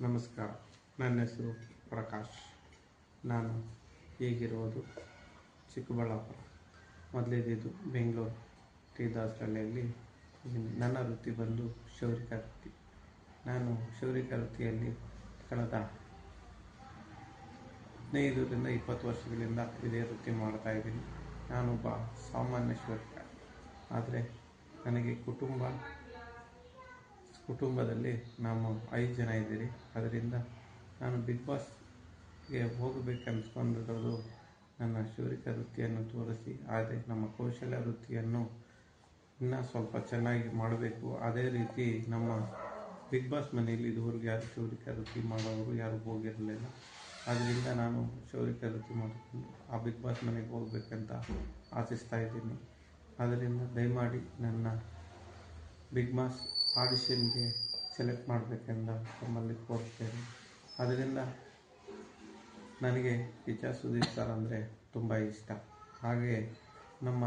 ನಮಸ್ಕಾರ. ನನ್ನ ಹೆಸರು ಪ್ರಕಾಶ್. ನಾನು ಈಗಿರುವುದು ಚಿಕ್ಕಬಳ್ಳಾಪುರ. ಮೊದಲಿದ್ದು ಬೆಂಗಳೂರು ಟಿ ದಾಸರಳ್ಳಿಯಲ್ಲಿ. ನನ್ನ ವೃತ್ತಿ ಬಂದು ಕ್ಷೌರಿಕ ವೃತ್ತಿ. ನಾನು ಕ್ಷೌರಿಕ ವೃತ್ತಿಯಲ್ಲಿ ಕಳೆದ 15ರಿಂದ 20 ವರ್ಷಗಳಿಂದ ಇದೇ ವೃತ್ತಿ ಮಾಡ್ತಾಯಿದ್ದೀನಿ. ನಾನೊಬ್ಬ ಸಾಮಾನ್ಯ ಕ್ಷೌರಿಕ. ಆದರೆ ನನಗೆ ಕುಟುಂಬದಲ್ಲಿ ನಾವು 5 ಜನ ಇದ್ದೀರಿ. ಅದರಿಂದ ನಾನು ಬಿಗ್ ಬಾಸ್ಗೆ ಹೋಗಬೇಕನ್ಸ್ಕೊಂಡಿರೋದು ನನ್ನ ಕ್ಷೌರಿಕ ವೃತ್ತಿಯನ್ನು ತೋರಿಸಿ, ಆದರೆ ನಮ್ಮ ಕೌಶಲ್ಯ ವೃತ್ತಿಯನ್ನು ಇನ್ನೂ ಸ್ವಲ್ಪ ಚೆನ್ನಾಗಿ ಮಾಡಬೇಕು. ಅದೇ ರೀತಿ ನಮ್ಮ ಬಿಗ್ ಬಾಸ್ ಮನೆಯಲ್ಲಿ ಇದುವರೆಗೂ ಯಾರು ಕ್ಷೌರಿಕ ವೃತ್ತಿ ಮಾಡೋರು ಯಾರು ಹೋಗಿರಲಿಲ್ಲ. ಆದ್ದರಿಂದ ನಾನು ಕ್ಷೌರಿಕ ವೃತ್ತಿ ಮಾಡಿಕೊಂಡು ಆ ಬಿಗ್ ಬಾಸ್ ಮನೆಗೆ ಹೋಗ್ಬೇಕಂತ ಆಶಿಸ್ತಾ ಇದ್ದೀನಿ. ಆದ್ದರಿಂದ ದಯಮಾಡಿ ನನ್ನ ಬಿಗ್ ಬಾಸ್ ಆಡಿಷನ್ಗೆ ಸೆಲೆಕ್ಟ್ ಮಾಡಬೇಕೆಂದ ತಮ್ಮಲ್ಲಿ ಕೋರ್ತೇನೆ. ಅದರಿಂದ ನನಗೆ ಟೀಚರ್ ಸುದೀಪ್ ಸರ್ ಅಂದರೆ ತುಂಬ ಇಷ್ಟ. ಹಾಗೆಯೇ ನಮ್ಮ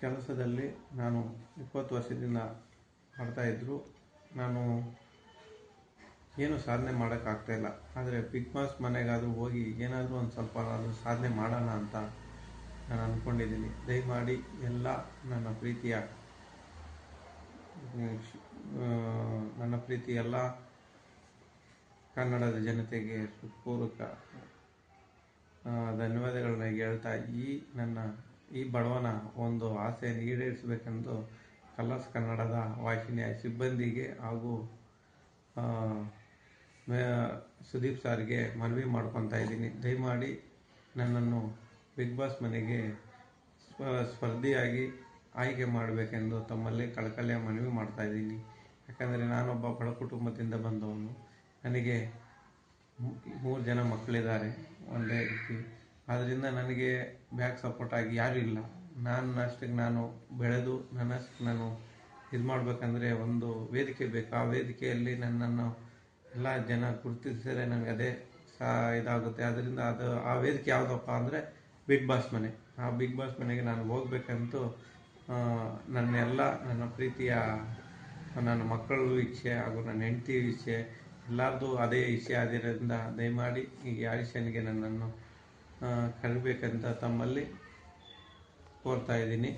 ಕೆಲಸದಲ್ಲಿ ನಾನು 20 ವರ್ಷದಿಂದ ಮಾಡ್ತಾಯಿದ್ರು. ನಾನು ಏನು ಸಾಧನೆ ಮಾಡೋಕ್ಕಾಗ್ತಾಯಿಲ್ಲ. ಆದರೆ ಬಿಗ್ ಬಾಸ್ ಮನೆಗಾದರೂ ಹೋಗಿ ಏನಾದರೂ ಒಂದು ಸ್ವಲ್ಪ ನಾನು ಸಾಧನೆ ಮಾಡೋಣ ಅಂತ ನಾನು ಅಂದ್ಕೊಂಡಿದ್ದೀನಿ. ದಯಮಾಡಿ ಎಲ್ಲ ನನ್ನ ಪ್ರೀತಿ ಎಲ್ಲ ಕನ್ನಡದ ಜನತೆಗೆ ಹೃತ್ಪೂರ್ವಕ ಧನ್ಯವಾದಗಳನ್ನ ಹೇಳ್ತಾ, ಈ ಬಡವನ ಒಂದು ಆಸೆಯನ್ನು ಈಡೇರಿಸಬೇಕೆಂದು ಕಲರ್ಸ್ ಕನ್ನಡದ ವಾಹಿನಿಯ ಸಿಬ್ಬಂದಿಗೆ ಹಾಗೂ ಸುದೀಪ್ ಸರ್ಗೆ ಮನವಿ ಮಾಡ್ಕೊತಾ ಇದ್ದೀನಿ. ದಯಮಾಡಿ ನನ್ನನ್ನು ಬಿಗ್ ಬಾಸ್ ಮನೆಗೆ ಸ್ಪರ್ಧಿಯಾಗಿ ಆಯ್ಕೆ ಮಾಡಬೇಕೆಂದು ತಮ್ಮಲ್ಲಿ ಕಳಕಳಿಯ ಮನವಿ ಮಾಡ್ತಾ ಇದ್ದೀನಿ. ಯಾಕಂದರೆ ನಾನೊಬ್ಬ ಬಡ ಕುಟುಂಬದಿಂದ ಬಂದವನು. ನನಗೆ 3 ಜನ ಮಕ್ಕಳಿದ್ದಾರೆ ಒಂದೇ ರೀತಿ. ಆದ್ದರಿಂದ ನನಗೆ ಬ್ಯಾಕ್ ಸಪೋರ್ಟ್ ಆಗಿ ಯಾರೂ ಇಲ್ಲ. ನನ್ನಷ್ಟಕ್ಕೆ ನಾನು ಬೆಳೆದು ನನ್ನಷ್ಟಕ್ಕೆ ನಾನು ಇದು ಮಾಡಬೇಕಂದ್ರೆ ಒಂದು ವೇದಿಕೆ ಬೇಕು. ಆ ವೇದಿಕೆಯಲ್ಲಿ ನನ್ನನ್ನು ಎಲ್ಲ ಜನ ಗುರುತಿಸಿದರೆ ನನಗೆ ಅದೇ ಇದಾಗುತ್ತೆ. ಅದರಿಂದ ಆ ವೇದಿಕೆ ಯಾವುದಪ್ಪ ಅಂದರೆ ಬಿಗ್ ಬಾಸ್ ಮನೆ. ಆ ಬಿಗ್ ಬಾಸ್ ಮನೆಗೆ ನಾನು ಹೋಗ್ಬೇಕಂತೂ ನನ್ನ ಪ್ರೀತಿಯ ನನ್ನ ಮಕ್ಕಳು ಇಚ್ಛೆ ಹಾಗೂ ನನ್ನ ಹೆಂಡತಿ ಇಚ್ಛೆ ಎಲ್ಲರದು ಅದೇ ಇಚ್ಛೆ ಆಗಿರೋದ್ರಿಂದ ದಯಮಾಡಿ ಈ ಆಡಿಷನ್ಗೆ ನನ್ನನ್ನು ಕರಿಬೇಕಂತ ತಮ್ಮಲ್ಲಿ ಕೋರ್ತಾ ಇದ್ದೀನಿ.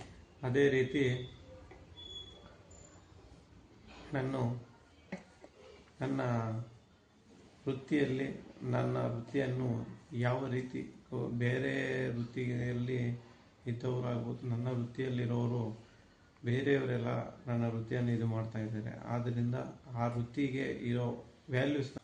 ಅದೇ ರೀತಿ ನನ್ನ ವೃತ್ತಿಯನ್ನು ಯಾವ ರೀತಿ ಬೇರೆ ವೃತ್ತಿಯಲ್ಲಿ ಇದ್ದವರು ಆಗ್ಬೋದು, ನನ್ನ ವೃತ್ತಿಯಲ್ಲಿರೋರು ಬೇರೆಯವರೆಲ್ಲ ನನ್ನ ವೃತ್ತಿಯನ್ನು ಇದು ಮಾಡ್ತಾ ಇದ್ದಾರೆ. ಆದ್ದರಿಂದ ಆ ವೃತ್ತಿಗೆ ಇರೋ ವ್ಯಾಲ್ಯೂಸ್ನ